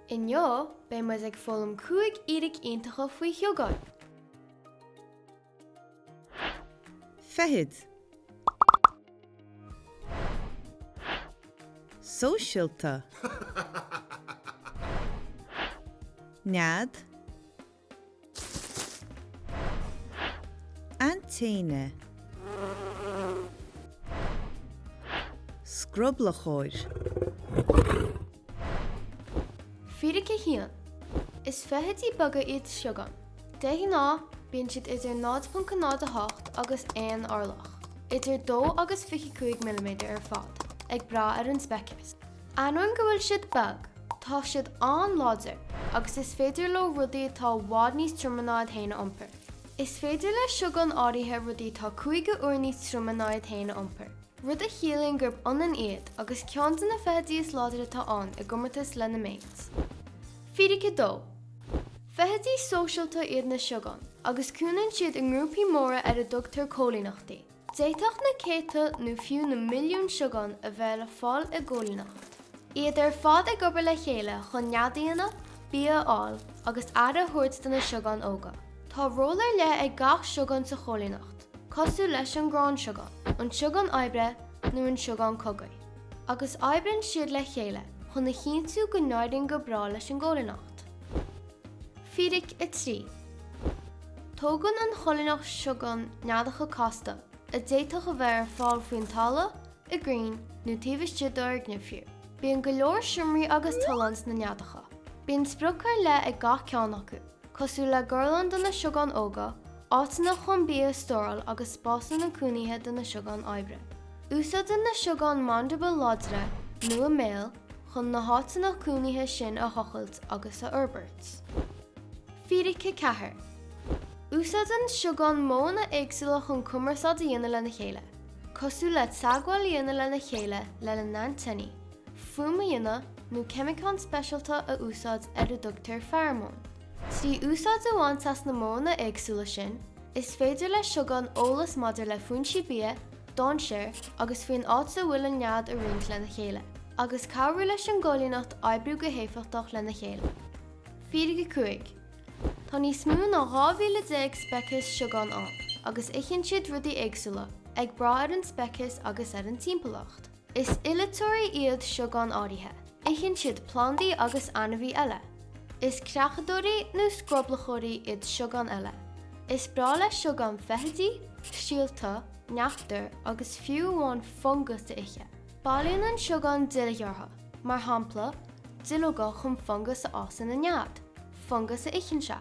Inniu, be muid ag foghlaim cúig Fhíric iontacha faoi sheangáin. Feithidí. Sóisialta. Nead. Antaine. Scrublachóir. Fhíric hAon. Is Feithidí beaga iad seangáin. De ná, bíonn siad idir 0.8 agus 1 orlach. Idir 2 agus 25 milliméadar fad, ag brath an speiceas. Ainneoin go bhfuil siad beag, tá siad an-láidir, agus is féidir le rudaí tá bhád níos trúmanáid héine iompar. Is féidir le seangáin áirithe rudaí tá cúig uair níos trúmanáid héine iompar. Rud a chéile gurb an iad agus ceann na Feithidí is láidre tá an I gcumartas lena méid. Fhíric Feithidí sóisialta iad na seangáin, agus cúnann siad an grúpaí móra ar a dtugtar cóilíneachtaí. Déiteach na chéile nó fiú na milliún seangáin a bheith le fáil I gcóilíneacht. Iad ar fad ag obair le chéile chun neadaíonna, beagáil agus aire thuirt na seangáin óga. Tá rólar le ag gach seangáin sa cóilíneacht, cosú leis an grán seangáin, an seangáin oibre nó an seangáin cogaí. Agus oibreann siad le chéile chun na chinntiú go náiríonn go brá leis an gcóilíneacht. Fhíric 3. Tógann an choilíneacht seangáin neadacha costa, a déiteach a bheith ar fáil faoin talla, I gcreen nó taobh ar ghnifhiú. Bíonn go leor siomraí agus talans na neadacha. Bíonn spriocar le ag gach ceann acu, cosú le gurlann do na seangáin óga, áitina chun bia stóráil agus spásan na cúnaithe do na seangáin oibre. Úsáideann na seangáin mandible láidre nó a méal chun na háitina cúnaithe sin a chochailt agus a urbairt. Fhíric 4. Úsáideann seangáin móna éagsúla chun cumarsáid a dhéanamh le na chéile. Cosú le sagháil dhéanamh le na chéile le na nantainní, fuma dhéanamh nó ceimicán speisialta a úsáid ar a dtugtar pheromón. Trí úsáid amháin tas na móna éagsúla sin, is féidir le seangáin ólas maidir le fúintí bia, dáinséir agus faoin áit a bhfuil an nead a roinnt le na chéile, agus cabhrú leis an gcóilíneacht oibriú go héifiachtach le na chéile. Fhíric 5. Tá níos mó ná 10,000 speiceas seangáin an, agus icinn siad rudaí éagsúla, ag brath ar an speiceas agus ar an timpeallacht. Is iletóirí iad seangáin áirithe, icinn siad plandaí agus anmhaí eile. Is creachadóirí nó scrublachóirí iad seangáin eile. Is brá le seangáin Feithidí, síalta, neachtar agus fiú amháin fungus de ithe. Bailíonn an seangáin dileartha, mar shampla, dileoga chun fungus a ásan na nead, fungus a icinn se.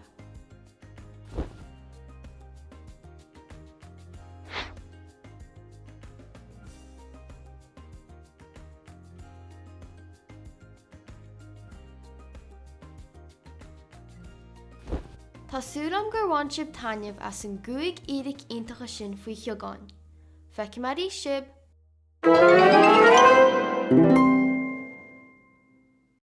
Tásúlam gur bhain sib tainneamh as an cúig Fhíric iontacha sin faoi sheangáin. Feicimid sib.